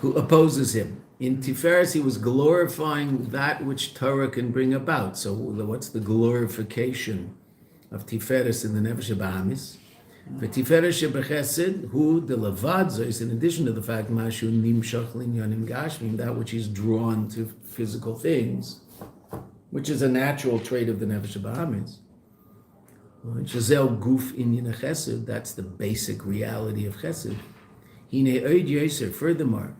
who opposes him. In Tiferes, he was glorifying that which Torah can bring about. So what's the glorification of Tiferes in the Nefesh Bahamis? But Tiferes Shebechesed, who the Levadza is in addition to the fact Mashu Nimshach Linyanim Gashmim, that which is drawn to physical things, which is a natural trait of the Nefesh Bahamis. Shazel Guf Inyan Chesed, that's the basic reality of Chesed. Hine Oid Yeser, furthermore,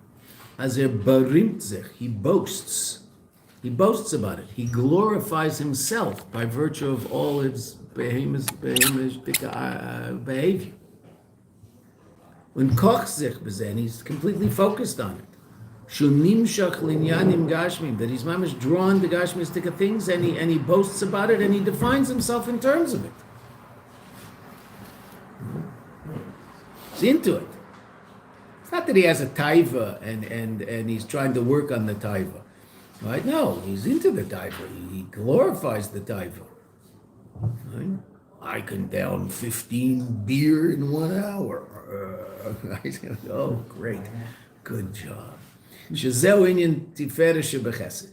as barimt zich, he boasts about it. He glorifies himself by virtue of all his behavior. When koch zich bezen, he's completely focused on it. Shunimshach linyanim gashmim, that he's mamish drawn to gashmistic things, and he boasts about it, and he defines himself in terms of it. He's into it. It's not that he has a taiva and he's trying to work on the taiva, right? No, he's into the taiva. He glorifies the taiva. Right? I can down 15 beer in 1 hour. Oh, great. Good job. Shezeu inyan tiferes shebechesed.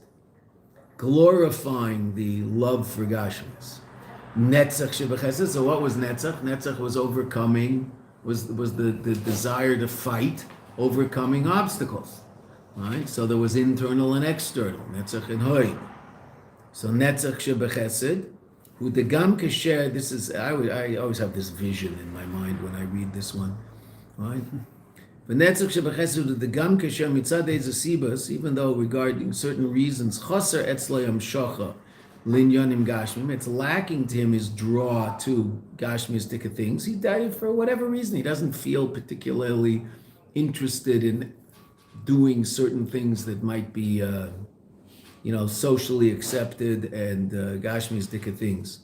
Glorifying the love for Gashmis. Netzach shebechesed. So what was Netzach? Netzach was overcoming, was the desire to fight, overcoming obstacles. Right? So there was internal and external. Netzach and Hoy. So Netzach shebechesed. Who the gam kasher, this is, I always have this vision in my mind when I read this one, right? V'netzach shebechesed the gam kasher mitzad ezasibas, even though regarding certain reasons, chaser etzlayam shocha linyanim gashmim, it's lacking to him his draw to gashmistic things. He died for whatever reason. He doesn't feel particularly interested in doing certain things that might be socially accepted and gashmistic things.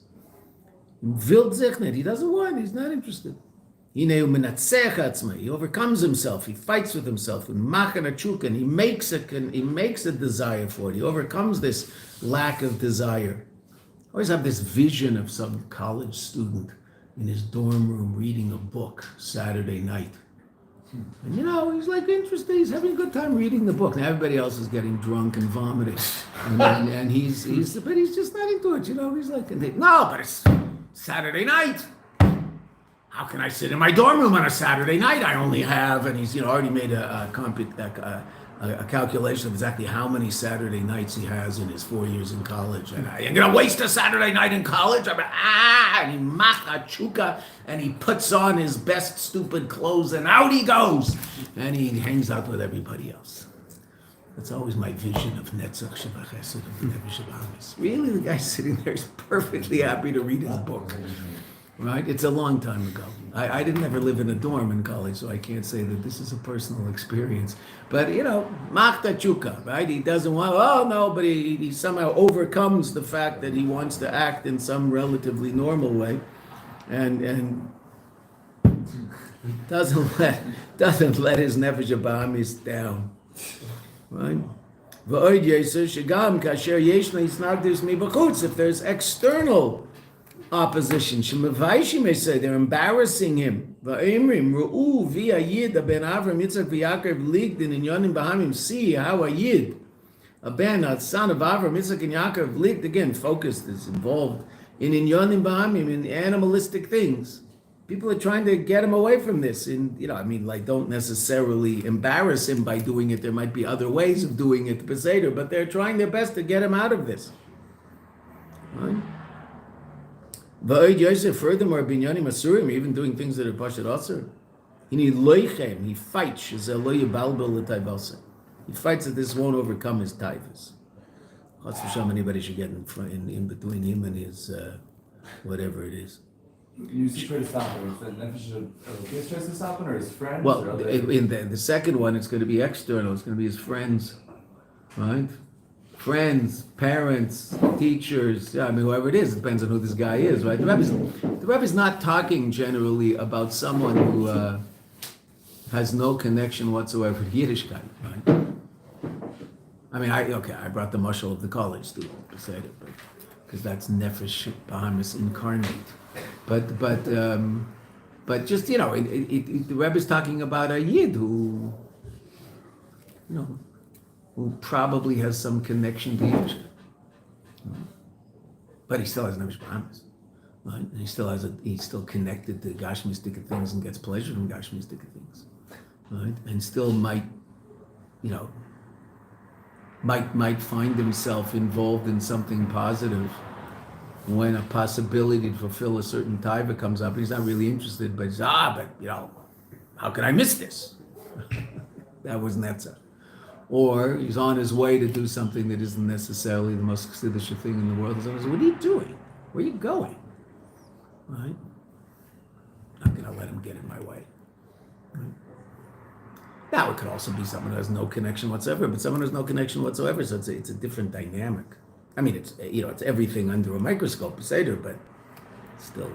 Wild zechnet, he doesn't want, he's not interested. He overcomes himself, he fights with himself, and he makes a desire for it. He overcomes this lack of desire. I always have this vision of some college student in his dorm room reading a book Saturday night. And he's like interested, he's having a good time reading the book. Now everybody else is getting drunk and vomiting. And he's just not into it, he's like, no, but it's Saturday night. How can I sit in my dorm room on a Saturday night? I only have, and he's already made a calculation of exactly how many Saturday nights he has in his 4 years in college. And I'm going to waste a Saturday night in college? And he macha chuka, and he puts on his best stupid clothes, and out he goes. And he hangs out with everybody else. That's always my vision of Netzach Shebachesed of the Nefesh Bahamis. Really, the guy sitting there is perfectly happy to read his book. Right? It's a long time ago. I didn't ever live in a dorm in college, so I can't say that this is a personal experience. But, machta chuka, right? He doesn't want, but he somehow overcomes the fact that he wants to act in some relatively normal way and doesn't let his nefesh bahamis down. Right? If there's external opposition, may say they're embarrassing him. See how a Yid, a son of Avram, Yitzchak, and Yaakov lived, again, focused, is involved in Inyanim Bahamim, in animalistic things. People are trying to get him away from this, and don't necessarily embarrass him by doing it. There might be other ways of doing it, but they're trying their best to get him out of this. Right? Furthermore, binyanim asurim, even doing things that are pashat asur. He fights. He fights that this won't overcome his taivas. Anybody should get in between him and his whatever it is. You try to stop him. Is that nefesh tries to stop him, or his friends? Well, in the second one, it's going to be external. It's going to be his friends, right? Friends, parents, teachers, whoever it is, it depends on who this guy is, right? The Rebbe's not talking generally about someone who has no connection whatsoever to Yiddishkeit, right? I brought the mushal of the college student to say it, because that's Nefesh Bahamis incarnate. But just, the Rebbe's talking about a Yid who who probably has some connection to Yiddishkeit. But he still has Nefesh Bahamas, right? And he's still connected to Gashmistic things and gets pleasure from Gashmistic things, right? And still might find himself involved in something positive when a possibility to fulfill a certain taiva comes up. He's not really interested, but he's, how can I miss this? That was Netzach. Or he's on his way to do something that isn't necessarily the most Chassidus thing in the world. He's always, what are you doing? Where are you going? Right? I'm going to let him get in my way. Right? Now, it could also be someone who has no connection whatsoever, but someone who has no connection whatsoever, so it's a different dynamic. I mean, it's everything under a microscope, Seder, but still.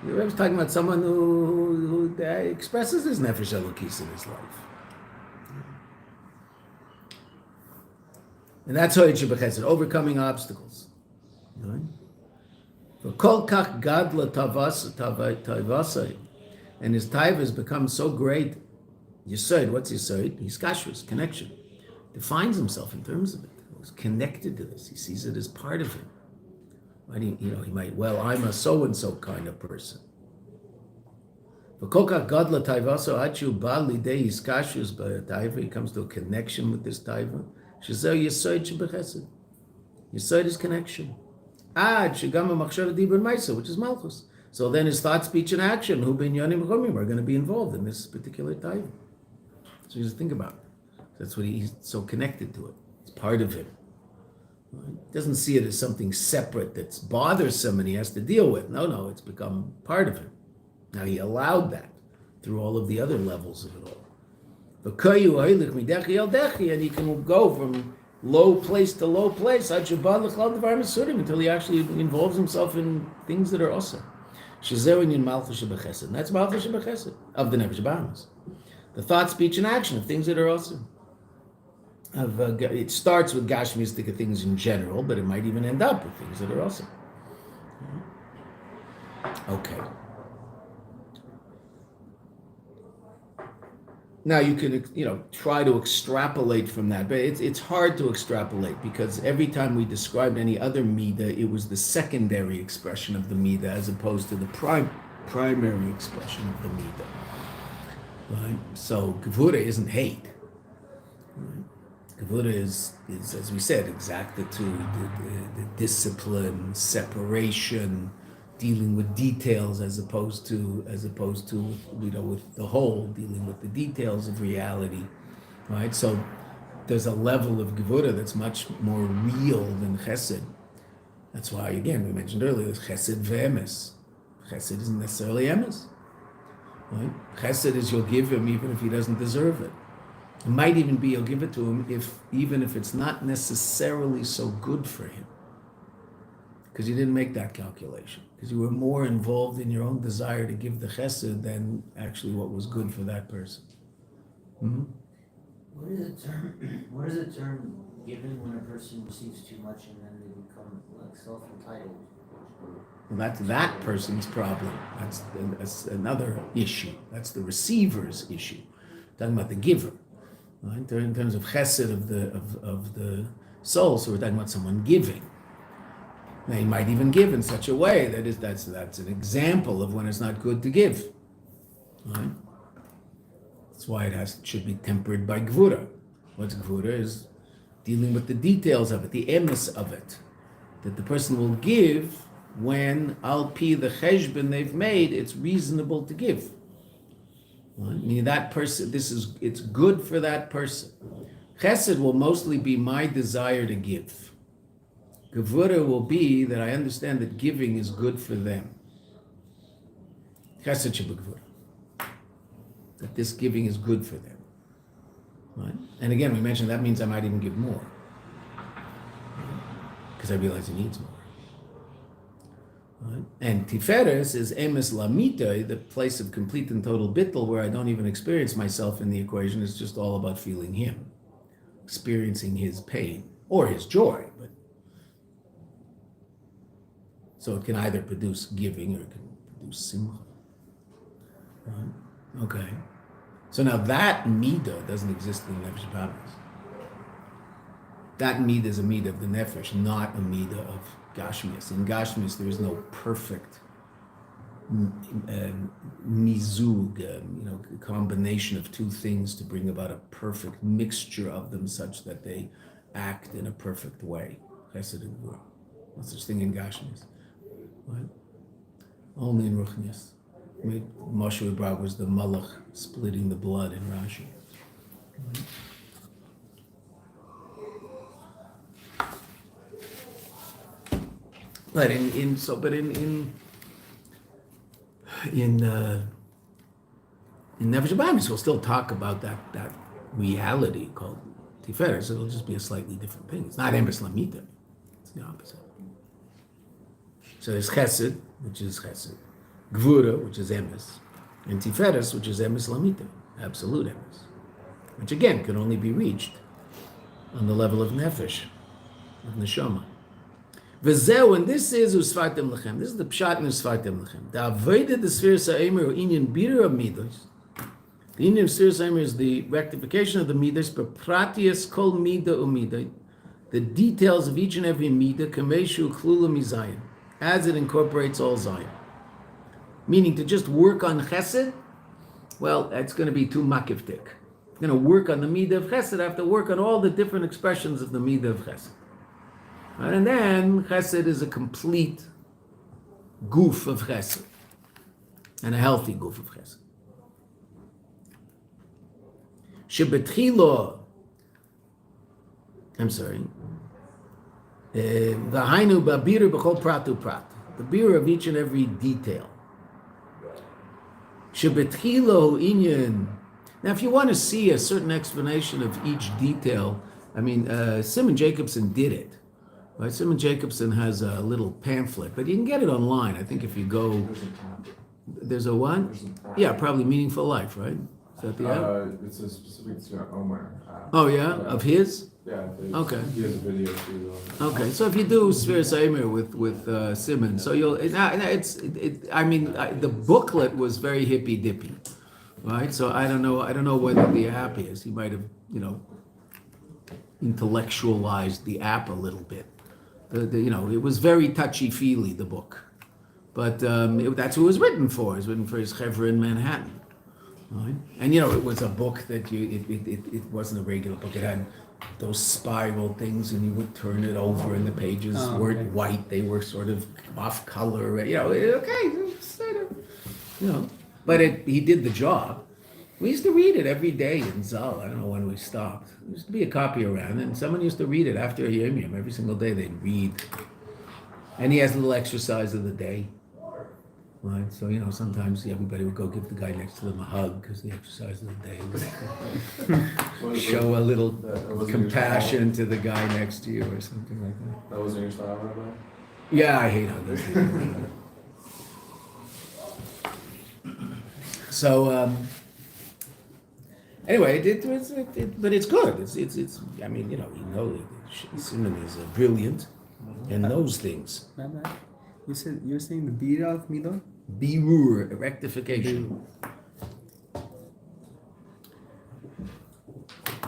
I was talking about someone who expresses his nefesh elokis in his life. And that's how it should be chesed, overcoming obstacles. Right? For kol kach gadla tavasai, and his taiva has become so great. Yesod, what's Yesod? He's kashrus, connection. Defines himself in terms of it. He's connected to this. He sees it as part of him. Right? He might, I'm a so-and-so kind of person. He comes to a connection with this taiva. Yesod is connection. Which is malchus. So then his thought, speech, and action, are going to be involved in this particular taiva. So you just think about it. That's what he's so connected to it. It's part of him. Right? He doesn't see it as something separate that's bothersome and he has to deal with. No, it's become part of him. Now he allowed that through all of the other levels of it all. And he can go from low place to low place until he actually involves himself in things that are awesome. That's malchus shebechesed of the nefesh bahamas. The thought, speech, and action of things that are awesome. It starts with gashmistic things in general, but it might even end up with things that are awesome. Okay. Now you can, try to extrapolate from that, but it's hard to extrapolate because every time we described any other midah, it was the secondary expression of the midah as opposed to the primary expression of the midah. Right? So gevura isn't hate. Right? Gevura is, as we said, exactitude, the discipline, separation, dealing with details as opposed to with the whole, dealing with the details of reality, right? So there's a level of gevura that's much more real than chesed. That's why, again, we mentioned earlier, chesed ve'emes. Chesed isn't necessarily emes, right? Chesed is you'll give him even if he doesn't deserve it. It might even be you'll give it to him even if it's not necessarily so good for him. Because you didn't make that calculation. Because you were more involved in your own desire to give the chesed than actually what was good for that person. Mm-hmm. What is the term given when a person receives too much and then they become self-entitled? Well, that's that person's problem. That's another issue. That's the receiver's issue. Talking about the giver. Right? In terms of chesed of the soul, so we're talking about someone giving. Now, he might even give in such a way that's an example of when it's not good to give. Right? That's why it should be tempered by gevura. What's gevura is dealing with the details of it, the emes of it, that the person will give when al pi the cheshbon they've made, it's reasonable to give. Right? Meaning that person, it's good for that person. Chesed will mostly be my desire to give. Gevura will be that I understand that giving is good for them. Chesed should be gevura. That this giving is good for them. Right? And again, we mentioned that means I might even give more. Because I realize he needs more. Right? And Tiferes is emes lamita, the place of complete and total bittul, where I don't even experience myself in the equation. It's just all about feeling him, experiencing his pain or his joy. But so it can either produce giving or it can produce simcha. Right? Okay. So now that midah doesn't exist in the nefesh bahamis. That midah is a midah of the nefesh, not a midah of gashmias. In gashmias, there is no perfect mizug, combination of two things to bring about a perfect mixture of them, such that they act in a perfect way. Chesed and Gvura. No such thing in gashmias. Right? Only in ruchnias. Moshe Rabbeinu was the malach splitting the blood in Rashi. Right? But in Nefesh Bahamis, we'll still talk about that reality called Tiferes. It'll just be a slightly different thing. It's not Emes Lamita. It's the opposite. So there's Chesed, which is Chesed, Gvura, which is Emes, and Tiferes, which is Emes Lamita, absolute Emes, which again can only be reached on the level of Nefesh, of Neshama. V'zeu, and this is Usfartem Lechem. This is the Pshat in Usfartem Lechem. The Avodah the Spheres HaEmer or Inyan Birur of Midos. The Inyan of Spheres HaEmer is the rectification of the Midos, but Pratias Kol Mida Umida, the details of each and every Mida, Kameshu Klula Mizayin, as it incorporates all Zion. Meaning to just work on Chesed, well, that's going to be too makivtik. You're going to work on the Midah of Chesed, I have to work on all the different expressions of the Midah of Chesed. And then Chesed is a complete goof of Chesed, and a healthy goof of Chesed. Shebetchilo, I'm sorry, V'hainu ba'biru b'chol pratu prat, the beer of each and every detail. Shebetchilo inyan. Now, if you want to see a certain explanation of each detail, I mean, Simon Jacobson did it. Right? Simon Jacobson has a little pamphlet, but you can get it online. I think if you go, there's a what? Yeah, probably Meaningful Life, right? Is that the app? It's a specific to Omar. Oh yeah, of his? Yeah. Okay. He has a video too. Okay, so if you do Spheres HaEmer with Simon, so you'll. The booklet was very hippy dippy, right? So I don't know whether the app is. He might have, intellectualized the app a little bit. It was very touchy-feely, the book. But that's who it was written for. It was written for his chevra in Manhattan. Right? And, it was a book that it wasn't a regular book. It had those spiral things, and you would turn it over, and the pages weren't white. They were sort of off color. But he did the job. We used to read it every day in Zal. I don't know when we stopped. There used to be a copy around, and someone used to read it after a Yom Yom. Every single day they'd read. And he has a little exercise of the day. Right? So, sometimes everybody would go give the guy next to them a hug, because the exercise of the day would show a little compassion to the guy next to you or something like that. That wasn't your style, Rebbe? Yeah, I hate huggers. So, anyway, but it's good. It's. I mean, Simon is brilliant and knows things. You're saying the bira of midah? Birur, rectification.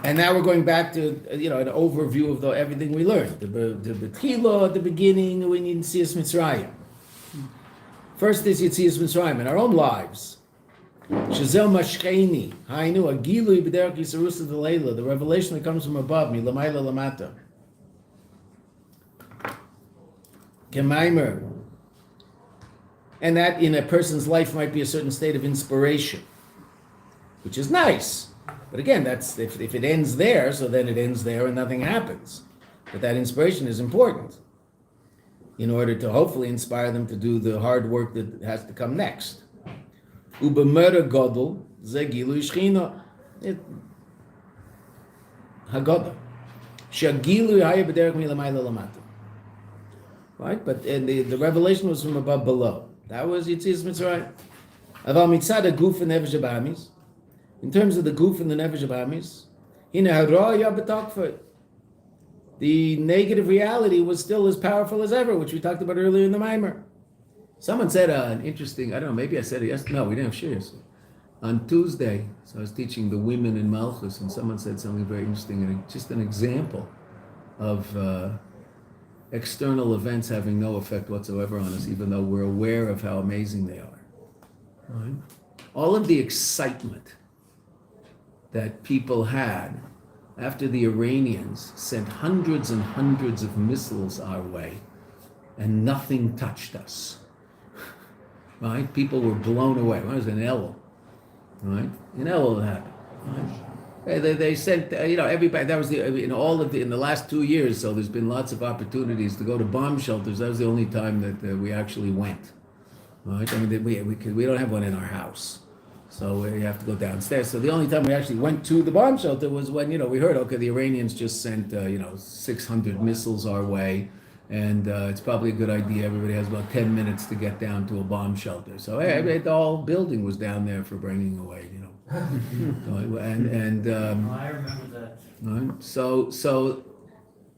And now we're going back to an overview of everything we learned. The B'tchila at the beginning when you see Yitzias Mitzrayim. First is Yitzias Mitzrayim in our own lives. Shazel Mashcheni, Hainu Agilui B'derech Yisarusa D'Leila, the revelation that comes from above me, L'mayla Lamata. Kemaimer. And that in a person's life might be a certain state of inspiration, which is nice. But again, that's if it ends there, so then it ends there and nothing happens. But that inspiration is important in order to hopefully inspire them to do the hard work that has to come next. Ubemer Godel Zegilu Shchina Hagoda Shagilu Haya B'derech Milamayla Lamata. Right, but the revelation was from above below. That was Yitzias Mitzrayim. Aval mitzad guf and nefesh habahamis. In terms of the guf and the nefesh habahamis, the negative reality was still as powerful as ever, which we talked about earlier in the Maimer. Someone said an interesting, I don't know, maybe I said it yesterday. No, we didn't have Shiur. On Tuesday, so I was teaching the women in Malchus, and someone said something very interesting, and just an example of external events having no effect whatsoever on us, even though we're aware of how amazing they are. Right? All of the excitement that people had after the Iranians sent hundreds and hundreds of missiles our way, and nothing touched us. Right? People were blown away. When I was in Elul, right? In Elul it happened. Right? They sent, everybody. That was in the last 2 years. So there's been lots of opportunities to go to bomb shelters. That was the only time that we actually went. Right? I mean, we don't have one in our house, so we have to go downstairs. So the only time we actually went to the bomb shelter was when we heard, okay, the Iranians just sent 600 missiles our way, and it's probably a good idea. Everybody has about 10 minutes to get down to a bomb shelter. So the whole building was down there for bringing away, I remember that. Right? So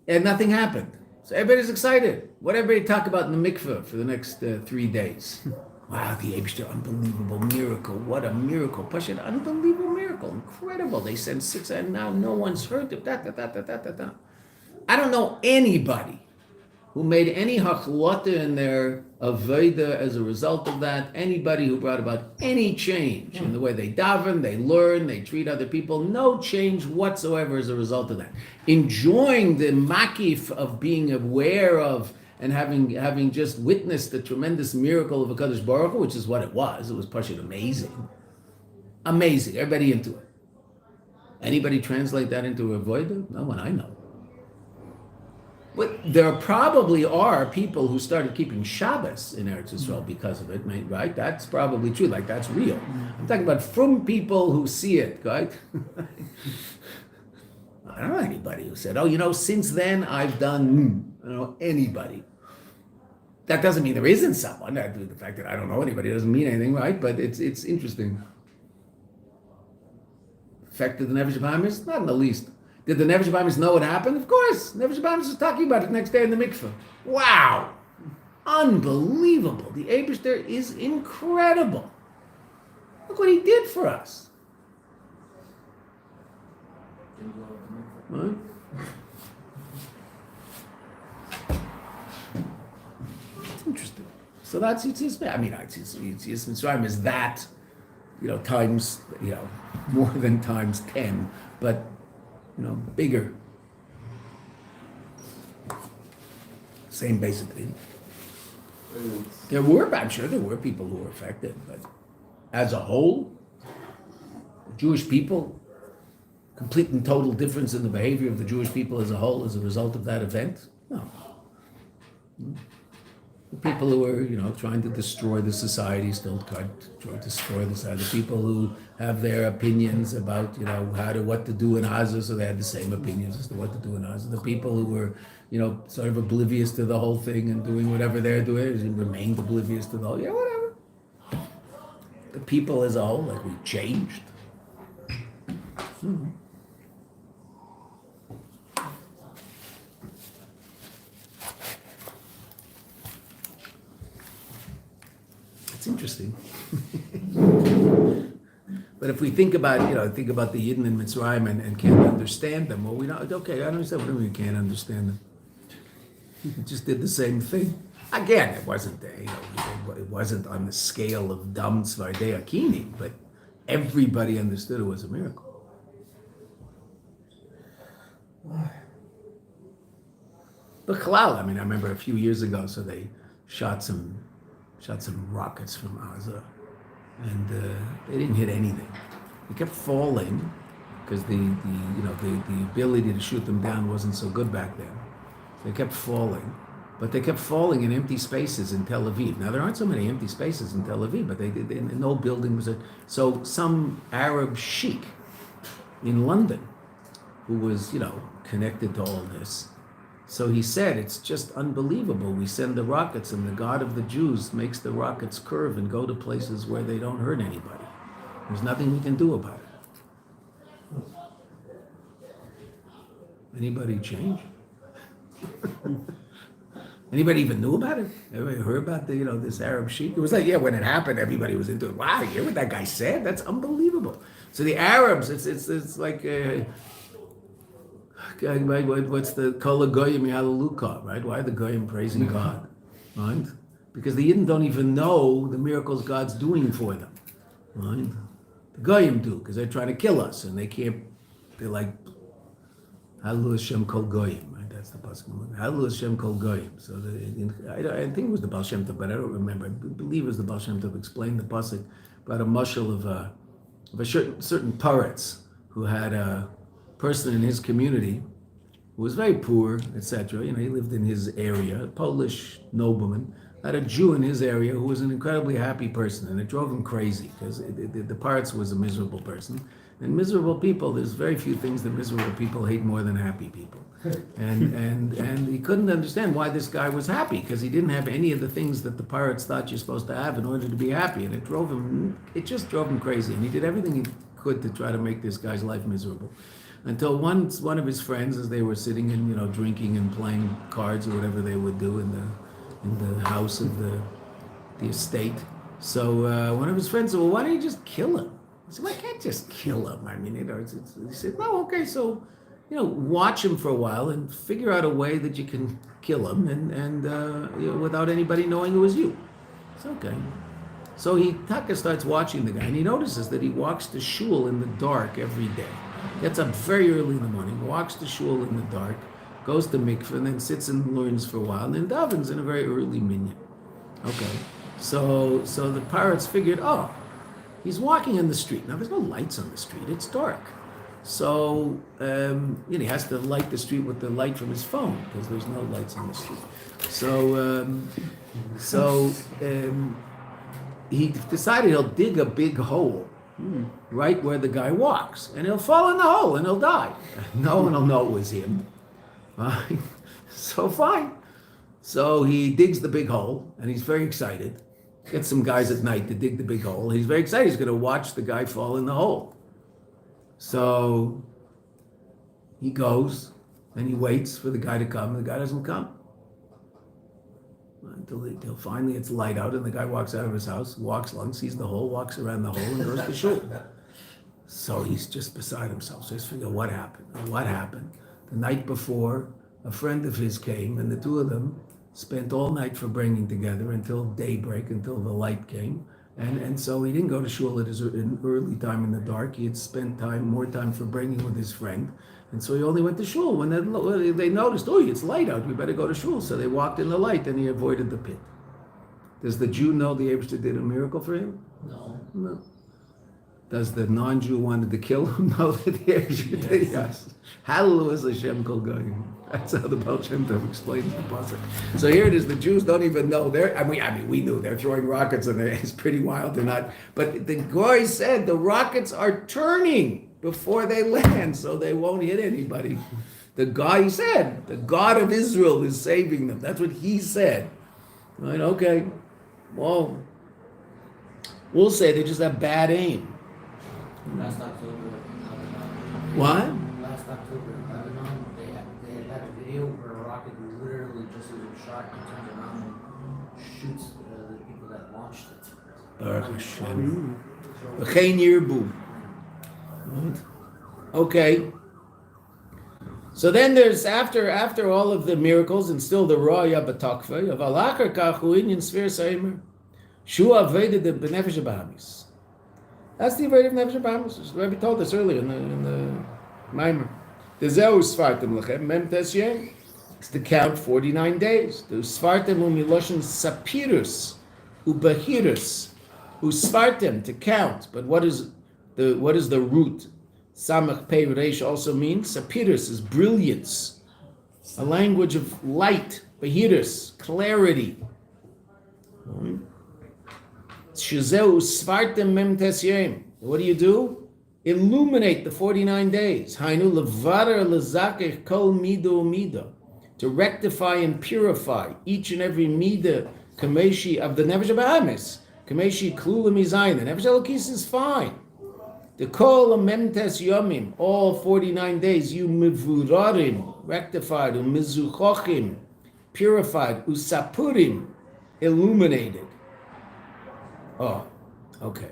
and nothing happened. So everybody's excited. What everybody talk about in the mikveh for the next 3 days? Wow, the Eibishter, unbelievable miracle. What a miracle. Pashat, unbelievable miracle. Incredible. They sent 6 and now no one's heard of that. I don't know anybody who made any hachlata in their avodah as a result of that. Anybody who brought about any change in the way they daven, they learn, they treat other people. No change whatsoever as a result of that. Enjoying the makif of being aware of and having just witnessed the tremendous miracle of HaKadosh Baruch Hu, which is what it was. It was pashut amazing. Amazing. Everybody into it. Anybody translate that into avodah? No one I know. But there probably are people who started keeping Shabbos in Eretz Yisrael because of it, right? That's probably true, like that's real. I'm talking about from people who see it, right? I don't know anybody who said, since then I've done, I don't know anybody. That doesn't mean there isn't someone. The fact that I don't know anybody doesn't mean anything, right? But it's interesting. Affected the Nefesh Bahamis? Not in the least. Did the Nefesh Bahamis know what happened? Of course. Nefesh Bahamis was talking about it the next day in the mikveh. Wow. Unbelievable. The Eibishter is incredible. Look what he did for us. Right? It's interesting. So that's Yitzis. I mean, Yitzis Mitzrayim is that, times, more than times 10, but bigger. Same basic thing. I'm sure there were people who were affected, but as a whole, Jewish people, complete and total difference in the behavior of the Jewish people as a whole as a result of that event? No. The people who are, trying to destroy the society still try to destroy the society. The people who have their opinions about, what to do in Gaza, so they had the same opinions as to what to do in Gaza. The people who were, sort of oblivious to the whole thing and doing whatever they're doing, and remained oblivious to the whole, whatever. The people as a whole, like we changed. It's interesting. But if we think about the Yidden in Mitzrayim and can't understand them, well, we don't. Okay, I understand. What do you mean we can't understand them? It just did the same thing. Again, it wasn't it wasn't on the scale of Dam Tzvardei Akini, but everybody understood it was a miracle. But Chalal, I remember a few years ago, so they shot some rockets from Gaza, and they didn't hit anything. They kept falling because the ability to shoot them down wasn't so good back then. They kept falling, but they kept falling in empty spaces in Tel Aviv. Now there aren't so many empty spaces in Tel Aviv, but no building was so some Arab sheikh in London who was connected to all this. So he said, it's just unbelievable. We send the rockets and the God of the Jews makes the rockets curve and go to places where they don't hurt anybody. There's nothing we can do about it. Anybody change? Anybody even knew about it? Everybody heard about this Arab sheik? It was like, when it happened, everybody was into it. Wow, you hear what that guy said? That's unbelievable. So the Arabs, it's like, what's the Kol Goyim Hallelujah, right? Why are the Goyim praising God, right? Because the Yidden don't even know the miracles God's doing for them, right? The Goyim do, because they're trying to kill us, and they can't. They're like, Hallelujah Hashem Kol Goyim, right? That's the pasuk. Hallelujah Hashem Kol Goyim. So I think it was the Baal Shem Tov, but I don't remember. I believe it was the Baal Shem Tov explained the pasuk about a mashal of a certain poritz who had a person in his community who was very poor, etc. He lived in his area, a Polish nobleman, had a Jew in his area who was an incredibly happy person, and it drove him crazy because the poritz was a miserable person. And miserable people, there's very few things that miserable people hate more than happy people. And he couldn't understand why this guy was happy, because he didn't have any of the things that the pirates thought you're supposed to have in order to be happy. And it just drove him crazy. And he did everything he could to try to make this guy's life miserable. Until once one of his friends, as they were sitting and drinking and playing cards or whatever they would do in the house of the estate. So one of his friends said, well, why don't you just kill him? I said, well, I can't just kill him. I mean, he said, no, okay, so, watch him for a while and figure out a way that you can kill him and without anybody knowing it was you. It's okay. So Taka starts watching the guy, and he notices that he walks to shul in the dark every day. Gets up very early in the morning, walks to shul in the dark, goes to mikveh, and then sits and learns for a while, and then davens in a very early minyan. Okay, so the pirates figured, he's walking in the street. Now, there's no lights on the street. It's dark. So, he has to light the street with the light from his phone because there's no lights on the street. So he decided he'll dig a big hole right where the guy walks. And he'll fall in the hole and he'll die. No one will know it was him. So fine. So he digs the big hole and he's very excited. Gets some guys at night to dig the big hole. He's very excited. He's going to watch the guy fall in the hole. So he goes and he waits for the guy to come, and the guy doesn't come. Until finally it's light out, and the guy walks out of his house, walks along, sees the hole, walks around the hole, and goes to shul. So he's just beside himself. So he's figuring, what happened? What happened? The night before, a friend of his came, and the two of them spent all night for bringing together until daybreak, until the light came. And so he didn't go to shul at an early time in the dark. He had spent more time for bringing with his friend. And so he only went to shul when they noticed, it's light out, we better go to shul. So they walked in the light and he avoided the pit. Does the Jew know the Eibishter did a miracle for him? No. Does the non-Jew wanted to kill him know that the Eibishter did? Yes. Hallelujah Hashem Kol Goyim. That's how the Baal Shem Tov explains the pasuk. So here it is. The Jews don't even know. We knew they're throwing rockets and it's pretty wild. They're not. But the Goy said the rockets are turning before they land, so they won't hit anybody. The guy said, the God of Israel is saving them. That's what he said. Right? Okay. Well, we'll say they just have bad aim. Last October. What? Last October, they had a video where a rocket literally just as it shot and turns around and shoots the people that launched it. Baruch Hashem. V'chein yirbu. Okay. So then there's after all of the miracles and still the Raya B'Takfa of Alachar Kachu Inyan Sfir Seimer Shu Aveda the B'Nefesh Bahamis. That's the Aveda of Nefesh Bahamis. The Rebbe told us earlier in the Maimer. The Zeu Usfartem Lechem Mem Tes Yem. It's to count 49 days. The Usfartem Umiloshin Sapirus Ubahirus Usfartem to count. But what is the root? Samach Pei Reish also means Sapirus is brilliance, a language of light, Bahirus, clarity. Shezeu Svartem Mem Tes Yem. What do? Illuminate the 49 days. Hainu levarer lezakech kol mido mido. To rectify and purify each and every midah, kameshi of the Nefesh Bahamis. Kameshi klula mizayin. The Nefesh Elokis is fine. The kol memtes yomim, all 49 days, you mivurarim, rectified, mizuchochim, purified, usapurim, illuminated. Oh, okay.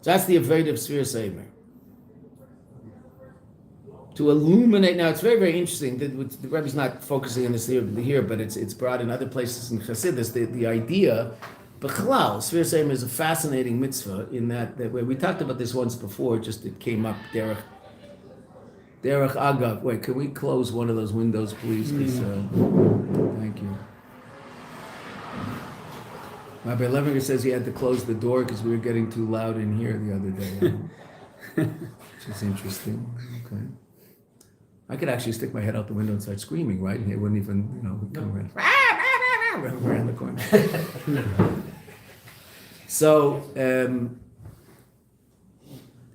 So that's the Avodah of Sphere Seimer. To illuminate, now it's very, very interesting. The Rebbe's not focusing on this here, but it's brought in other places in Chassidus. The idea, B'chalal, Sphere Seimer is a fascinating mitzvah in that way. We talked about this once before, just it came up, Derech Agav. Wait, can we close one of those windows, please? Thank you. Rabbi Levinger says he had to close the door because we were getting too loud in here the other day. Which is interesting. Okay. I could actually stick my head out the window and start screaming, right? And it wouldn't even, come around the corner. So,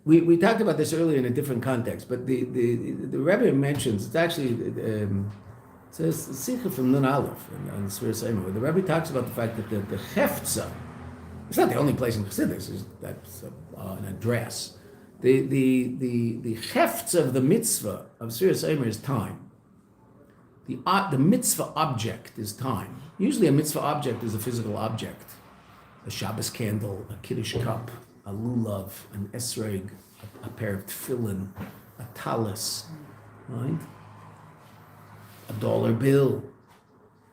we talked about this earlier in a different context, but the Rebbe mentions, it's actually, it says, Sikha from Nun Aleph, on the Sphere Seimer, where the Rebbe talks about the fact that the Heftza, it's not the only place in Chassidus, that's an address. The Heftza of the mitzvah of Sphere Seimer is time. The mitzvah object is time. Usually a mitzvah object is a physical object. A Shabbos candle, a Kiddush cup, a lulav, an esrog, a pair of tefillin, a talis, right? A dollar bill.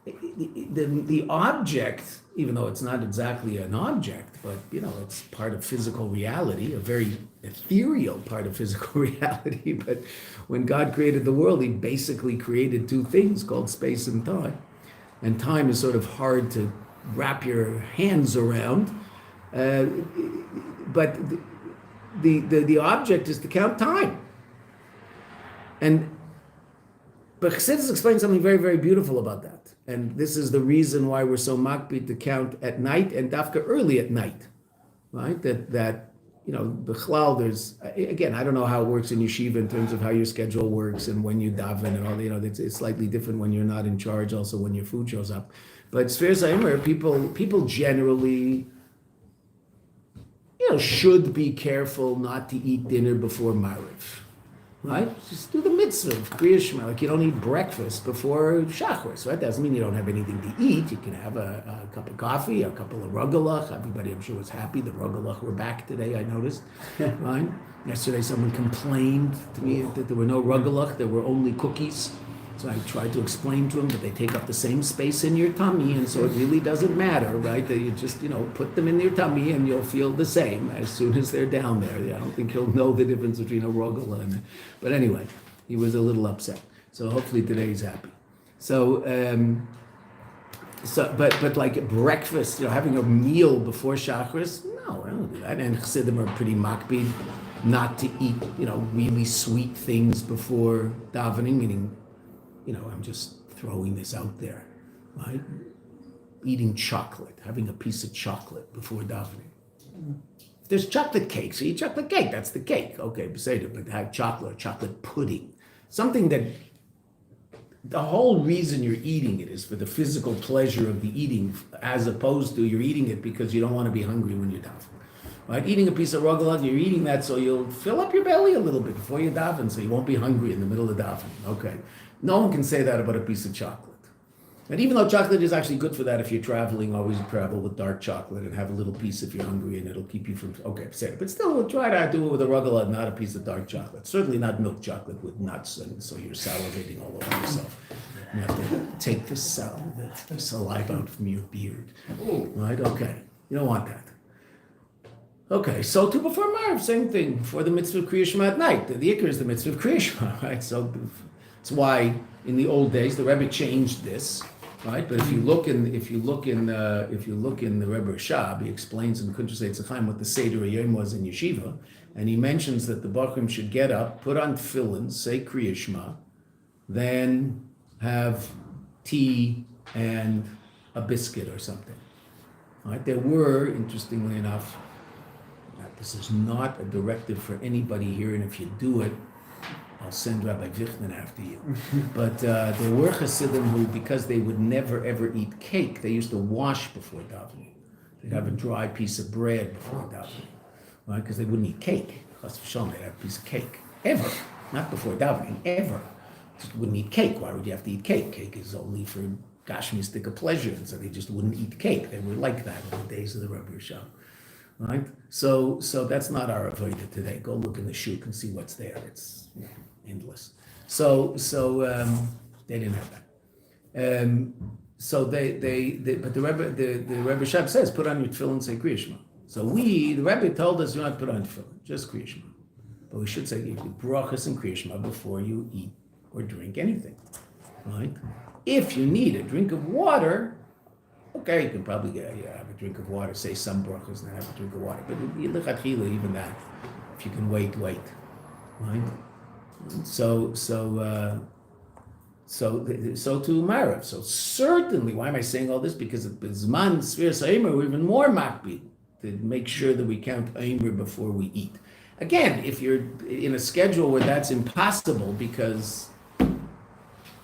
The object, even though it's not exactly an object, but it's part of physical reality, a very ethereal part of physical reality. But when God created the world, he basically created two things called space and time. And time is sort of hard to wrap your hands around. But the object is to count time. But Chassidus explains something very, very beautiful about that. And this is the reason why we're so makpid to count at night and dafka early at night, right? That b'chlal, there's, again, I don't know how it works in yeshiva in terms of how your schedule works and when you daven and all, it's slightly different when you're not in charge, also when your food shows up. But Sphere Seimer, people generally, should be careful not to eat dinner before Mariv, right? Just do the mitzvah of Kriya Shema, like you don't eat breakfast before Shachris, right? Doesn't mean you don't have anything to eat. You can have a cup of coffee, a couple of rugelach. Everybody, I'm sure, was happy. The rugelach were back today, I noticed, right? Yesterday someone complained to me that there were no rugelach, there were only cookies. So I tried to explain to him that they take up the same space in your tummy, and so it really doesn't matter, right? That you just, put them in your tummy and you'll feel the same as soon as they're down there. I don't think he'll know the difference between a rogala and but anyway, he was a little upset. So hopefully today he's happy. But like breakfast, having a meal before Shachris, no, I don't do that. And Chassidim are pretty makpid not to eat, really sweet things before davening, meaning, I'm just throwing this out there, right? Eating chocolate, having a piece of chocolate before davening. If there's chocolate cake, so eat chocolate cake, that's the cake. Okay, but have chocolate pudding. Something that the whole reason you're eating it is for the physical pleasure of the eating, as opposed to you're eating it because you don't want to be hungry when you're davening. Right? Eating a piece of rogalad, you're eating that so you'll fill up your belly a little bit before you daven, so you won't be hungry in the middle of davening. Okay. No one can say that about a piece of chocolate. And even though chocolate is actually good for that, if you're traveling, always travel with dark chocolate and have a little piece if you're hungry and it'll keep you from, say it. But still, we'll try to do it with a rogalad, not a piece of dark chocolate. Certainly not milk chocolate with nuts, and so you're salivating all over yourself. You have to take the saliva out from your beard. Right? Okay. You don't want that. Okay, so to before Mariv, same thing. Before the mitzvah of Kriya Shema at night. The Ikar is the mitzvah of Kriya Shema, right? So that's why in the old days the Rebbe changed this, right? But if you look in the Rebbe Rashab, he explains in Kuntres Eitzachaim what the Seder Yom was in yeshiva, and he mentions that the Bachrim should get up, put on tefillin, say Kriya Shema, then have tea and a biscuit or something. Right? There were, interestingly enough, this is not a directive for anybody here, and if you do it, I'll send Rabbi Vichman after you. But there were Chassidim who, because they would never ever eat cake, they used to wash before davening. They'd have a dry piece of bread before davening, right? Because they wouldn't eat cake. Chas v'shalom, they'd have a piece of cake. Ever. Not before davening, ever. Just wouldn't eat cake. Why would you have to eat cake? Cake is only for gashmistic pleasure, and so they just wouldn't eat cake. They were like that in the days of the Rebbe Rishon. Right? So that's not our avodah today. Go look in the shuk and see what's there. It's endless. So they didn't have that. So but the Rebbe Shab says, put on your tefillin and say Kriya Shema. So the Rebbe told us you not put on tefillin, just Kriya Shema. But we should say brachas and Kriya Shema before you eat or drink anything, right? If you need a drink of water, okay, you can probably have a drink of water, say some brachas and then have a drink of water. But even that, if you can wait, right? So to Marav. So certainly, why am I saying all this? Because at Zman Sfiras Aimer, we're even more makbid to make sure that we count Aimer before we eat. Again, if you're in a schedule where that's impossible because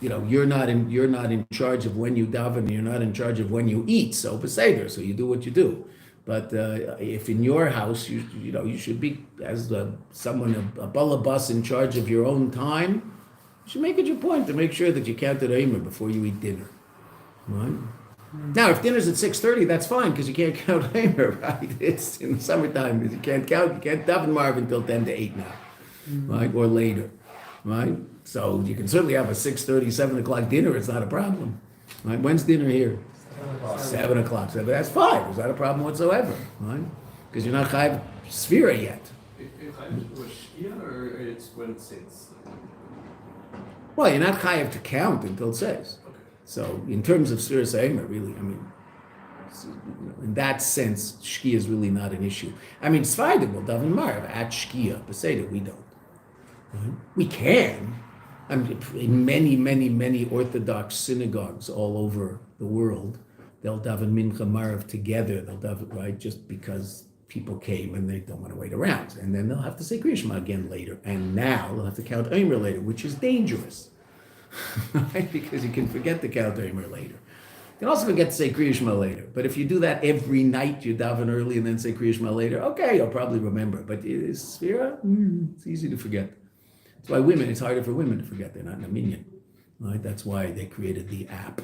you're not in charge of when you daven, you're not in charge of when you eat. So beseder, so you do what you do. But if in your house you should be as someone a balabas in charge of your own time, you should make it your point to make sure that you count the Aimer before you eat dinner. Right? Now, if dinner's at 6:30, that's fine because you can't count Aimer, right? It's in the summertime. You can't daven Marv until 10 to 8 now, right? Or later, right? So you can certainly have a 6:30, 7 o'clock dinner. It's not a problem, right? When's dinner here? 7 o'clock. So that's fine. It's not a problem whatsoever, right? Because you're not chayav sfira yet. Or it's when it sits? Well, you're not chayav to count until it says. Okay. So in terms of Sfiras Aimer, really, in that sense, Shkia is really not an issue. Sfardim will daven Marv at Shkia, but say that we don't. Right? We can. In many Orthodox synagogues all over the world, they'll daven Mincha Marv together. They'll daven, right, just because people came and they don't want to wait around. And then they'll have to say Kriya Shema again later. And now they'll have to count Aimer later, which is dangerous. Right? Because you can forget to count Aimer later. You can also forget to say Kriya Shema later. But if you do that every night, you daven early and then say Kriya Shema later, okay, you'll probably remember. But Sfira, it's easy to forget. That's why it's harder for women to forget. They're not in a minyan. Right? That's why they created the app.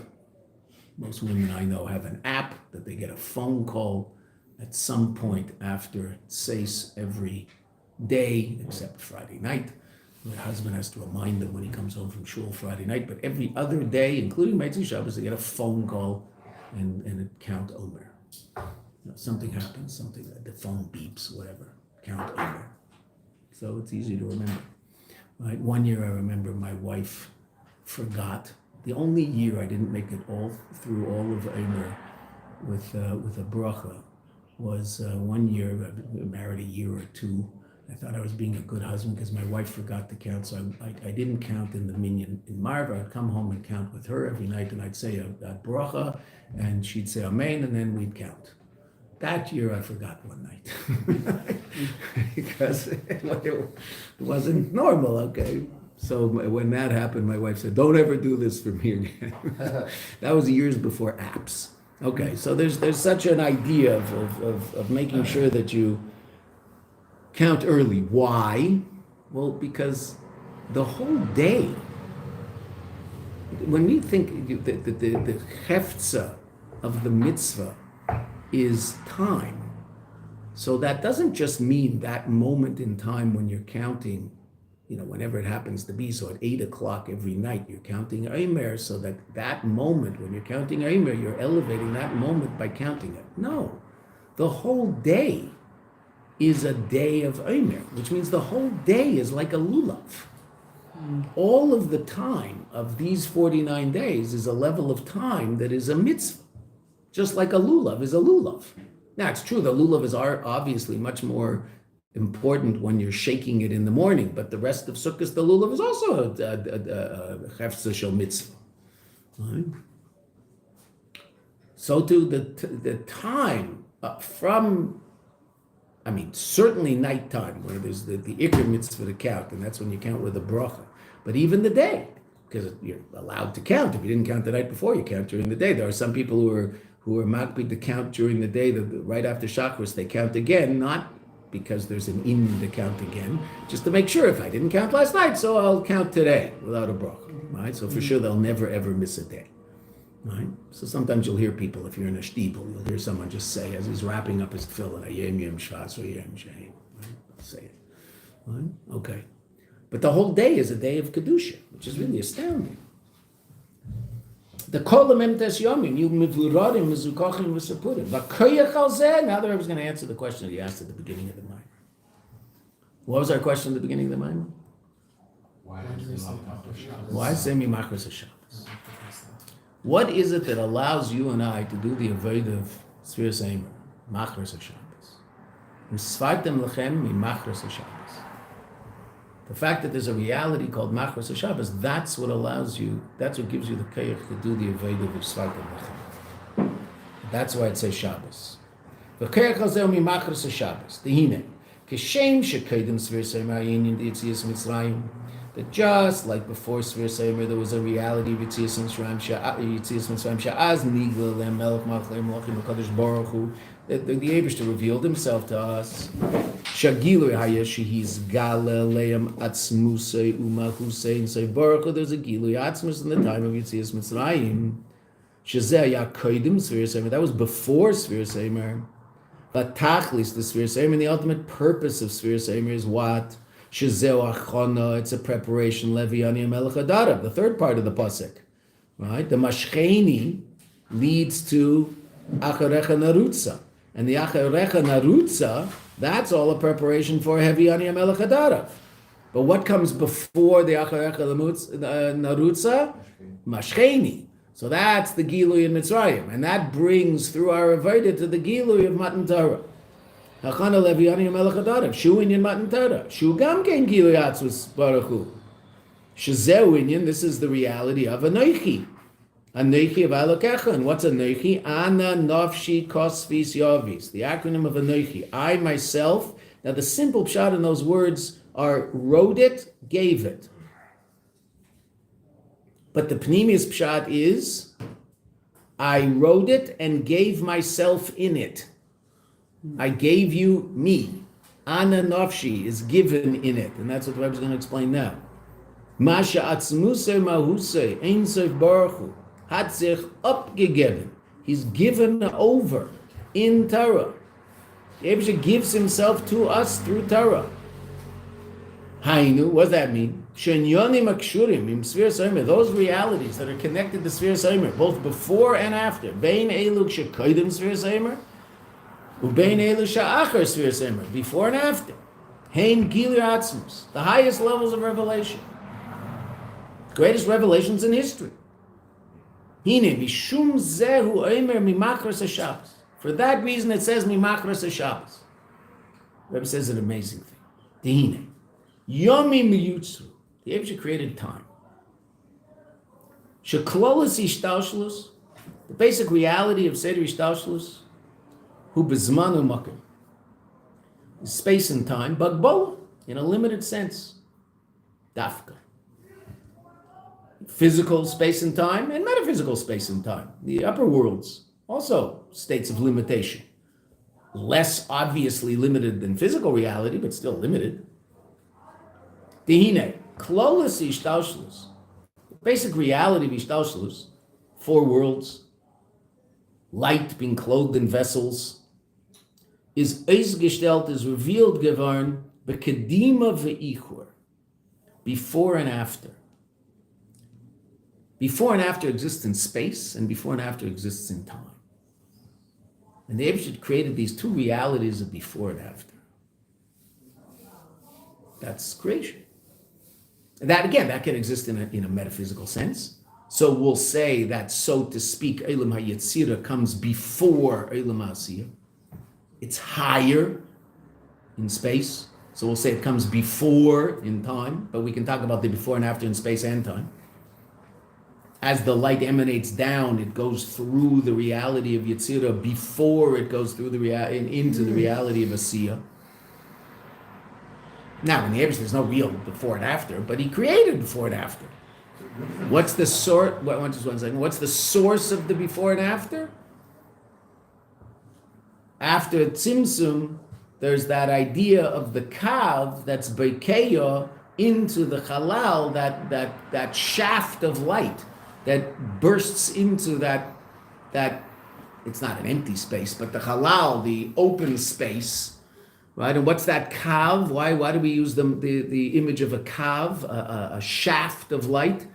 Most women I know have an app that they get a phone call at some point after Seis every day, except Friday night. Their husband has to remind them when he comes home from shul Friday night, but every other day, including Motzei Shabbos, they get a phone call and it count Omer. Something happens, the phone beeps, whatever, count Omer. So it's easy to remember. Right? One year I remember my wife forgot. The only year I didn't make it all through all of Omer with a bracha was one year. I married a year or two. I thought I was being a good husband because my wife forgot to count, so I didn't count in the minyan in Marv. I'd come home and count with her every night, and I'd say a bracha, and she'd say amen, and then we'd count. That year I forgot one night because it wasn't normal. Okay, so when that happened, my wife said, "Don't ever do this for me again." That was years before apps. Okay, so there's such an idea of making sure that you count early. Why? Well, because the whole day, when we think the heftza of the mitzvah is time, so that doesn't just mean that moment in time when you're counting, whenever it happens to be. So at 8 o'clock every night, you're counting Eimer, so that moment when you're counting Eimer, you're elevating that moment by counting it. No, the whole day is a day of Eimer, which means the whole day is like a lulav. All of the time of these 49 days is a level of time that is a mitzvah, just like a lulav is a lulav. Now, it's true, the lulav is obviously much more important when you're shaking it in the morning, but the rest of Sukkot, the lulav is also a hefza shel mitzvah. Right? So too, the time from, certainly nighttime, where there's the ikr mitzvah to count, and that's when you count with a bracha. But even the day, because you're allowed to count. If you didn't count the night before, you count during the day. There are some people who are makbid to count during the day. Right after Shacharis, they count again, not because there's an in to count again, just to make sure if I didn't count last night, so I'll count today without a bracha. Right? So for sure, they'll never ever miss a day. Right? So sometimes you'll hear people, if you're in a shtibel, you'll hear someone just say, as he's wrapping up his tefillin, Ayem Yem Shvas Ayem Shein. Say it. Right? Okay. But the whole day is a day of Kedusha, which is really astounding. The kol emtes yomim, you mivuradim, mizukochim, v'sepurim. V'koyach al zeh. Now the Rebbe is going to answer the question that he asked at the beginning of the mind. What was our question at the beginning of the mind? Why say mimachros Shabbos? What is it that allows you and I to do the avodah of Sfiras Eimer, machros Shabbos? Usfartem lechem mimachros Shabbos. The fact that there's a reality called Machros Shabbos, that's what allows you, that's what gives you the koyach to do the avodah of Usfartem lechem. That's why it says Shabbos. V'koyach hazeh mimachros Shabbos. Dehine. Kishem shekedem Sfiras Eimer ha'inyan d'yetzias Mitzrayim. That just like before Sfiras Eimer, there was a reality of Yetzias Mitzrayim she'az nigla lehem melech malchei malachim hakadosh baruch hu. The Eibishter revealed himself to us. Shagilui hayeshihi's galeleim atzmusei umahusein say baruch hu. There's a gilui atzmus in the time of Yetzias Mitzrayim. Shezeh yakoidim Sfiras Eimer. That was before Sfiras Eimer. But tachlis the Sfiras Eimer, the ultimate purpose of Sfiras Eimer is what? Shezeu achona, it's a preparation, levi ani melech hadarav, the third part of the pasuk, right? The mashcheni leads to acharecha narutza, and the acharecha narutza, that's all a preparation for hevi ani melech hadarav. But what comes before the acharecha narutza? Mashcheni. So that's the gilui in Mitzrayim, and that brings through our avodah to the gilui of Matan Torah. Hachana leviani melech hadarav. Shu inyan Matan Torah. Shu gam kein gilui atzvus baruch hu. Shezeu inyan. This is the reality of Anoichi. Anoichi of Elokecha. And what's Anoichi? Ana nafshi kosvis yavis. The acronym of Anoichi. I myself. Now the simple pshat in those words are wrote it, gave it. But the pnimius pshat is I wrote it and gave myself in it. I gave you me. Ana nafshi is given in it. And that's what the Rebbe is going to explain now. Masha atzmuse mahuse ein sof baruch hu hat sich abgegeben. He's given over in Torah. The Rebbe gives himself to us through Torah. Hainu, what does that mean? Shenyonim akshurim im Sfiras Eimer. Those realities that are connected to Sfiras Eimer, both before and after. Bein elu shekodim Sfiras Eimer. Ubein elu sha'achar Sfiras Eimer, before and after. Hein gilui atzmus, the highest levels of revelation, greatest revelations in history. Hine mishum zehu Eimer mimachros Shabbos. For that reason, it says mimachros Shabbos. Rebbe says an amazing thing. Hine yomim miyutzu. The Rebbe created time. Sheklolos ishtalshlus, the basic reality of Seder ishtalshlus. Who bezmanu makim, space and time, bagbola, in a limited sense, dafka. Physical space and time, and metaphysical space and time. The upper worlds, also states of limitation. Less obviously limited than physical reality, but still limited. Dehine, klolos ishtalshlus, the basic reality of ishtalshlus, four worlds, light being clothed in vessels, is eisgestellt, is revealed geworden, bekedima ve'ichur, before and after. Before and after exists in space, and before and after exists in time. And the Rebbe created these two realities of before and after. That's creation. And that, again, that can exist in a metaphysical sense. So we'll say that, so to speak, Eilam HaYetzira comes before Eilam HaAsiyah. It's higher in space. So we'll say it comes before in time, but we can talk about the before and after in space and time. As the light emanates down, it goes through the reality of Yetzirah before it goes through into the reality of Asiyah. Now, in the Rebbe, there's no real before and after, but he created before and after. What's the source? Just 1 second. What's the source of the before and after? After Tzimtzum, there's that idea of the kav that's bekeya into the halal, that shaft of light that bursts into that it's not an empty space, but the halal, the open space, right? And what's that kav? Why do we use the image of a kav, a shaft of light?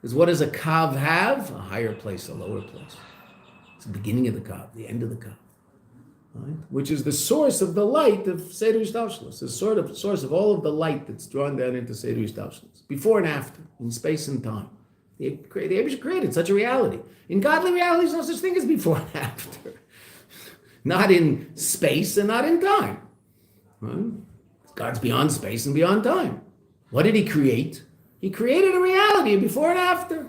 Because what does a kav have? A higher place, a lower place. It's the beginning of the kav, the end of the kav, right? Which is the source of the light of Seder Yishtalshalos, the source of all of the light that's drawn down into Seder Yishtalshalos, before and after, in space and time. The Rebbe created such a reality. In godly reality, there's no such thing as before and after. Not in space and not in time. Right? God's beyond space and beyond time. What did he create? He created a reality of before and after.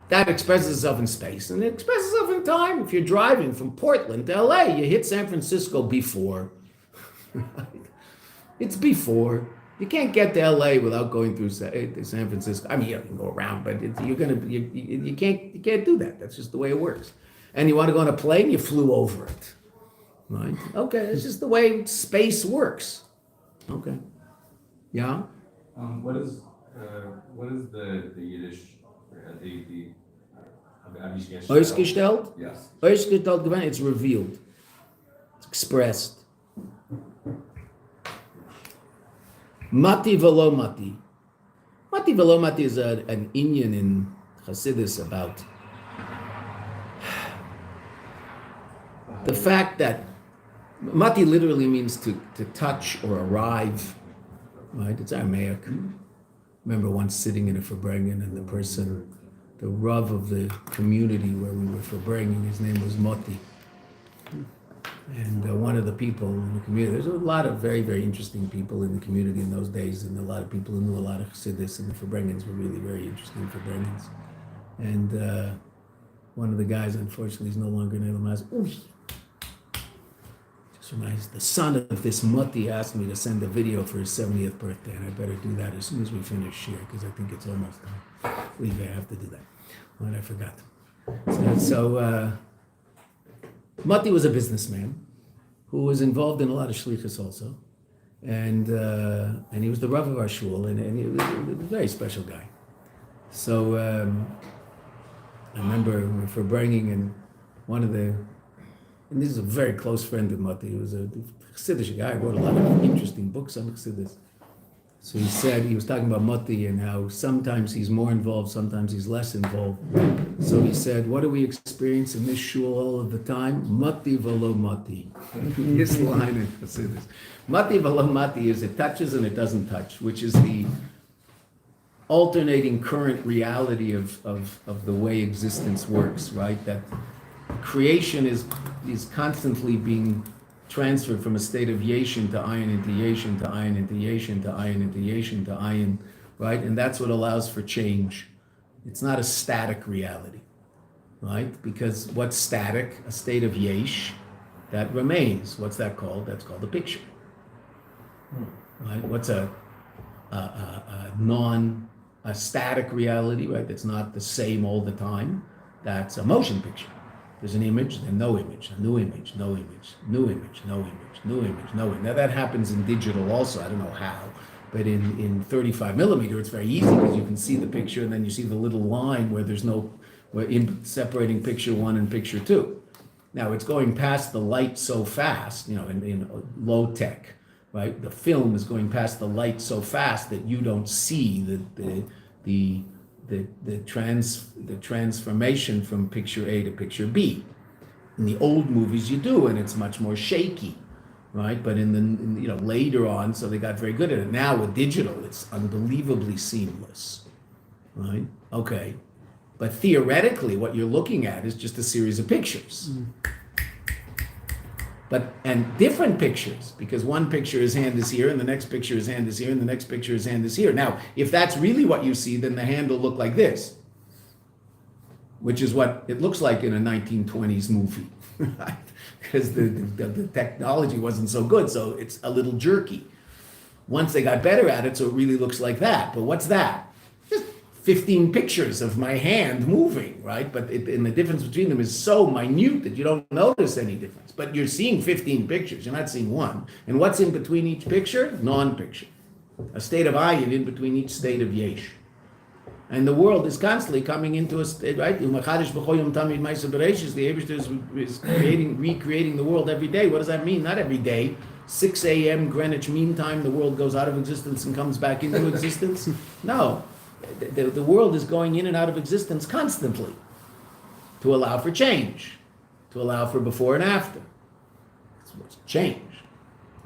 That expresses itself in space and it expresses itself in time. If you're driving from Portland to LA, you hit San Francisco before. It's before. You can't get to LA without going through San Francisco. I mean, you can go around, but you can't do that. That's just the way it works. And you want to go on a plane, you flew over it, right? Okay, it's just the way space works. Okay, yeah. What is the Yiddish the Ausgestellt? Yes. Ausgestellt, it's revealed. It's expressed. Mati velo mati. Mati velo mati is an inyan in Chassidus about the fact that mati literally means to touch or arrive, right? It's Aramaic. Remember once sitting in a Farbrengen and the person, the Rav of the community where we were Farbrengen, his name was Moti. And one of the people in the community, there's a lot of very, very interesting people in the community in those days, and a lot of people who knew a lot of Chassidus, and the Farbrengens were really very interesting Farbrengens. And one of the guys, unfortunately, is no longer in Elamaz. Just reminds, the son of this Moti asked me to send a video for his 70th birthday, and I better do that as soon as we finish Shiur, because I think it's almost time. Leave, I have to do that. When I forgot. So Mati was a businessman who was involved in a lot of shlichus also, and he was the Rav of our shul, and he was a very special guy. So I remember for bringing in one of the, and this is a very close friend of Mati. He was a Chassidish guy. Wrote a lot of interesting books on Chassidus. So he said, he was talking about Mati and how sometimes he's more involved, sometimes he's less involved. So he said, what do we experience in this shul all of the time? Mati velo mati. This line in Chassidus. Mati velo mati is it touches and it doesn't touch, which is the alternating current reality of the way existence works, right? That creation is constantly being transferred from a state of yeshin to ayin into yeshin to ayin into yeshin to ayin into yeshin to ayin, right? And that's what allows for change. It's not a static reality, right? Because what's static? A state of yesh that remains. What's that called? That's called a picture, right? What's a static reality, right? That's not the same all the time. That's a motion picture. There's an image, then no image, a new image, no image, new image, no image, new image, no image. Now that happens in digital also, I don't know how, but in 35 millimeter, it's very easy because you can see the picture and then you see the little line where there's no, separating picture one and picture two. Now it's going past the light so fast, in low tech, right? The film is going past the light so fast that you don't see the transformation from picture A to picture B. In the old movies you do, and it's much more shaky, right? But later on, so they got very good at it. Now with digital, it's unbelievably seamless, right? Okay, but theoretically, what you're looking at is just a series of pictures. And different pictures, because one picture his hand is here, and the next picture his hand is here, and the next picture his hand is here. Now, if that's really what you see, then the hand will look like this, which is what it looks like in a 1920s movie, right? Because the technology wasn't so good, so it's a little jerky. Once they got better at it, so it really looks like that. But what's that? Just 15 pictures of my hand moving, right? But and the difference between them is so minute that you don't notice any difference. But you're seeing 15 pictures, you're not seeing one. And what's in between each picture? Non-picture. A state of ayin in between each state of yesh. And the world is constantly coming into a state, right? The Eibishter is recreating the world every day. What does that mean? Not every day. 6 a.m. Greenwich Mean Time, the world goes out of existence and comes back into existence. No. The world is going in and out of existence constantly to allow for change, to allow for before and after. It's change.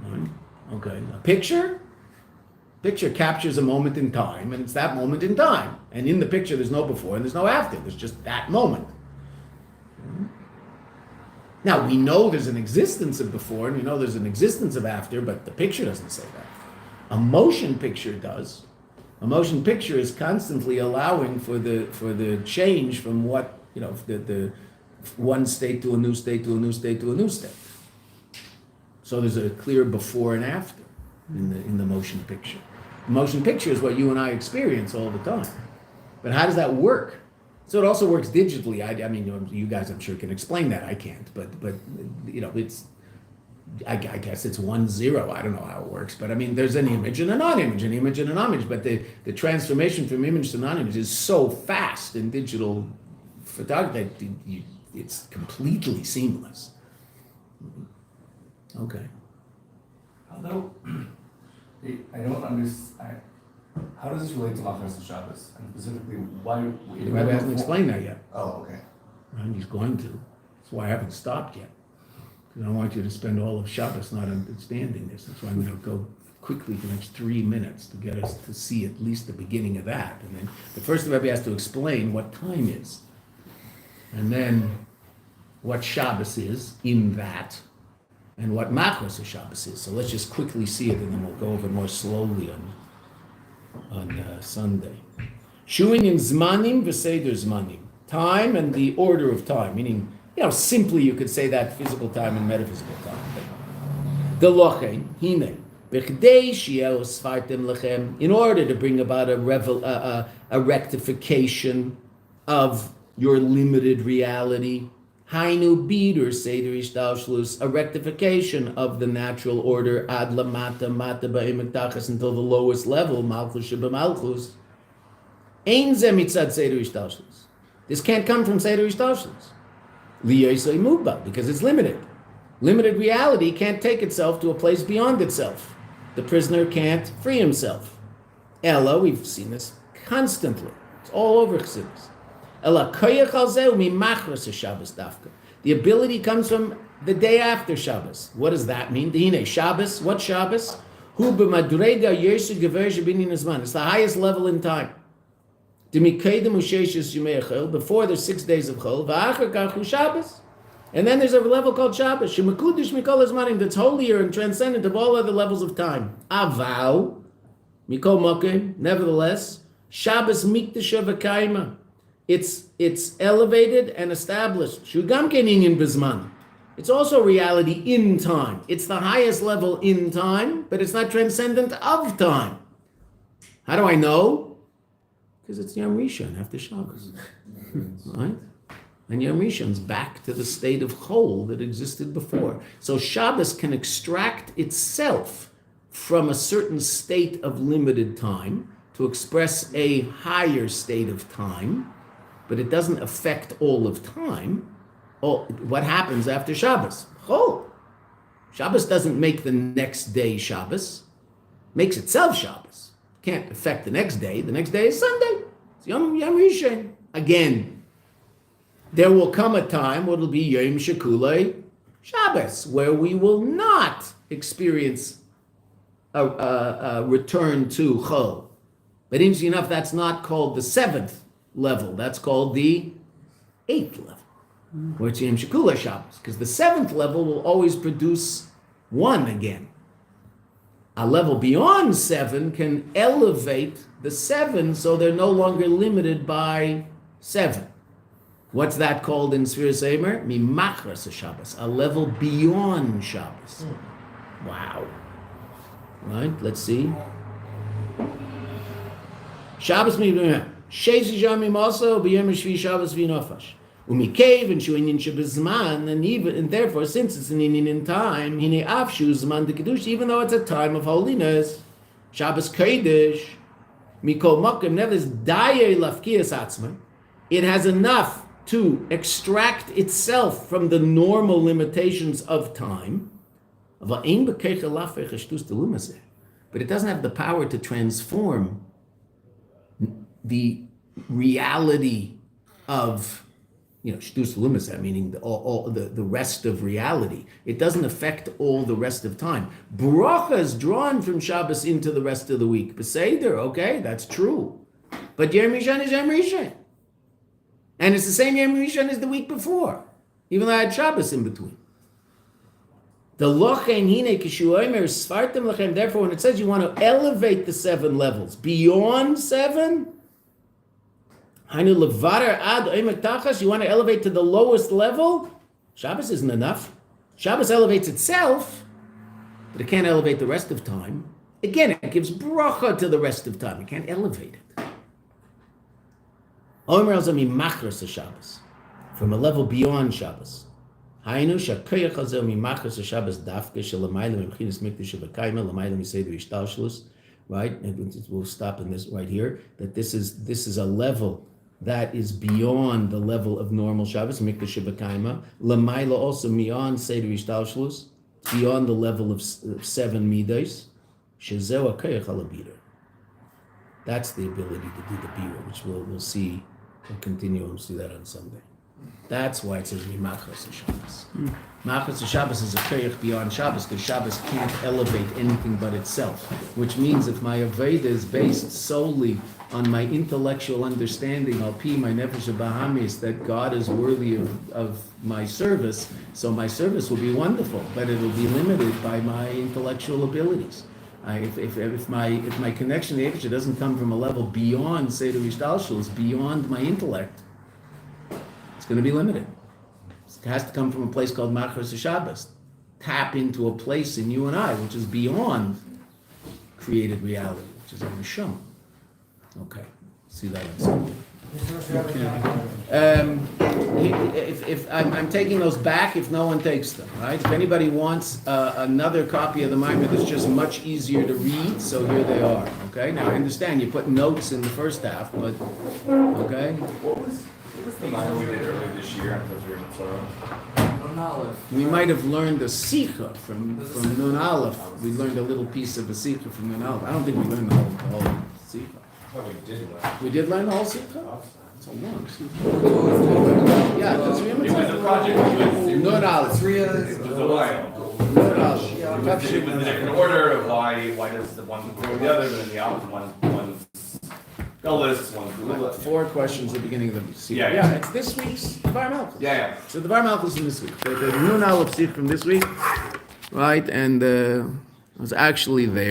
Right? Okay. A picture captures a moment in time, and it's that moment in time. And in the picture, there's no before and there's no after. There's just that moment. Now, we know there's an existence of before and we know there's an existence of after, but the picture doesn't say that. A motion picture does. A motion picture is constantly allowing for the change from what, the one state to a new state to a new state to a new state. So there's a clear before and after in the motion picture. The motion picture is what you and I experience all the time. But how does that work? So it also works digitally. I mean, you guys, I'm sure, can explain that. I can't, but it's. I guess it's 1-0. I don't know how it works, but I mean, there's an image and a non-image, an image and a non-image. But the transformation from image to non-image is so fast in digital photography that it's completely seamless. Okay. Although I don't understand. How does this relate to Machras and Shabbos? And specifically, why? The Rebbe hasn't explained that yet. Oh, okay. And he's going to. That's why I haven't stopped yet. Because I don't want you to spend all of Shabbos not understanding this. That's why I'm going to go quickly for the next 3 minutes to get us to see at least the beginning of that. And then the first the Rebbe has to explain what time is. And then what Shabbos is in that. And what Machras of Shabbos is. So let's just quickly see it and then we'll go over more slowly on Sunday. Shuin in Zmanim v'Seder Zmanim. Time and the order of time. Meaning, simply you could say that physical time and metaphysical time. The lochein, hine, b'chdei shiel Usfartem lechem, in order to bring about a rectification of your limited reality, hainu bidur seder ishtalshlus, a rectification of the natural order ad lamata mata ba'emek tachas, until the lowest level, malchus shebemalchus. Ein ze mitzad seder ishtalshlus. This can't come from seder ishtalshlus. Liyosei mugba, because it's limited. Limited reality can't take itself to a place beyond itself. The prisoner can't free himself. Ella, we've seen this constantly. It's all over Chassidus. The ability comes from the day after Shabbos. What does that mean? Shabbos, what Shabbos? It's the highest level in time. Before there's 6 days of Chol, and then there's a level called Shabbos, that's holier and transcendent of all other levels of time. Aval, nevertheless, Shabbos mikdasha v'kaima. It's elevated and established. Shugam keninyan bizman. It's also reality in time. It's the highest level in time, but it's not transcendent of time. How do I know? Because it's Yom Rishon after Shabbos, right? And Yom Rishon's back to the state of Chol that existed before. So Shabbos can extract itself from a certain state of limited time to express a higher state of time, but it doesn't affect all of time. What happens after Shabbos? Chol. Shabbos doesn't make the next day Shabbos, makes itself Shabbos. Can't affect the next day. The next day is Sunday. It's Yom Rishon. Again, there will come a time where it'll be Yom Shekulei Shabbos, where we will not experience a return to Chol. But interesting enough, that's not called the 7th level. That's called the 8th level, where it's Yom Shekulei Shabbos, because the 7th level will always produce 1 again. A level beyond 7 can elevate the 7 so they're no longer limited by 7. What's that called in Sfiras Eimer? Mimachras Shabbos, a level beyond Shabbos. Wow. Right, let's see. Shabbos mimachras. Sheish Yamim also b'yom Shvi Shabbos v'nofash. Umikev and shuinin shebizman, and therefore, since it's an Indian in time, hine afshu zman de kedusha, even though it's a time of holiness, Shabbos Kodesh, Mikol Mokim, nevertheless, Daye Lafkias Atzma, it has enough to extract itself from the normal limitations of time. But it doesn't have the power to transform the reality of, shtus lumas, meaning the rest of reality. It doesn't affect all the rest of time. Bracha is drawn from Shabbos into the rest of the week. Beseder, okay, that's true. But Yom Rishon is Yom Rishon. And it's the same Yom Rishon as the week before, even though I had Shabbos in between. The lochen hine kishuomer Usfartem lechem. Therefore, when it says you want to elevate the 7 levels beyond 7, hainu levarer ad oimek tachas, you want to elevate to the lowest level. Shabbos isn't enough. Shabbos elevates itself, but it can't elevate the rest of time. Again, it gives bracha to the rest of time. It can't elevate it. Omer alzami machras Shabbos, from a level beyond Shabbos. Hainu shakoyach hazel mimachras Shabbos dafke shelamayla mimchinas mikdash v'kaima lamayla miseder ishtalshlus. Right, and we'll stop in this right here. That this is a level that is beyond the level of normal Shabbos mikdash v'kaima. Lamayla also beyond seder ishtalshlus, beyond the level of 7 midos. Shezeu hakoyach halabira. That's the ability to do the bira, which we'll see. We'll continue and see that on Sunday. That's why it says Mimachras Shabbos. Machras Shabbos is a koyach beyond Shabbos, because Shabbos can't elevate anything but itself. Which means if my Aveda is based solely on my intellectual understanding, I'll pee my nefesh bahamis, that God is worthy of my service, so my service will be wonderful, but it will be limited by my intellectual abilities. If my connection to the Eibush doesn't come from a level beyond Seder Ishtalshus, beyond my intellect, it's going to be limited. It has to come from a place called Machras Shabbos. Tap into a place in you and I, which is beyond created reality, which is Hashem. Okay, see that on Sunday. If I'm taking those back, if no one takes them, right? If anybody wants another copy of the Maimon that's just much easier to read, so here they are. Okay. Now I understand you put notes in the first half, but okay. What was the Maimon we did earlier this year? Because we were in Torah. We might have learned a sikha from Nun Aleph. We learned a little piece of a sikha from Nun Aleph. I don't think we learned the whole sikha. Oh, we did learn. We did learn the whole sikha? It's a long sikha. Yeah, because It was a project. Nun Aleph. It was a while. Nun Aleph. It was in a different order of why does the one go with the other, but in the Aleph one's Gullus, one's Gula. 4 questions at the beginning of the sikha. Yeah. It's this week's Devar Malchus. Yeah. So the Devar Malchus from this week. The Nun Aleph sikha from this week, right? And I was actually there.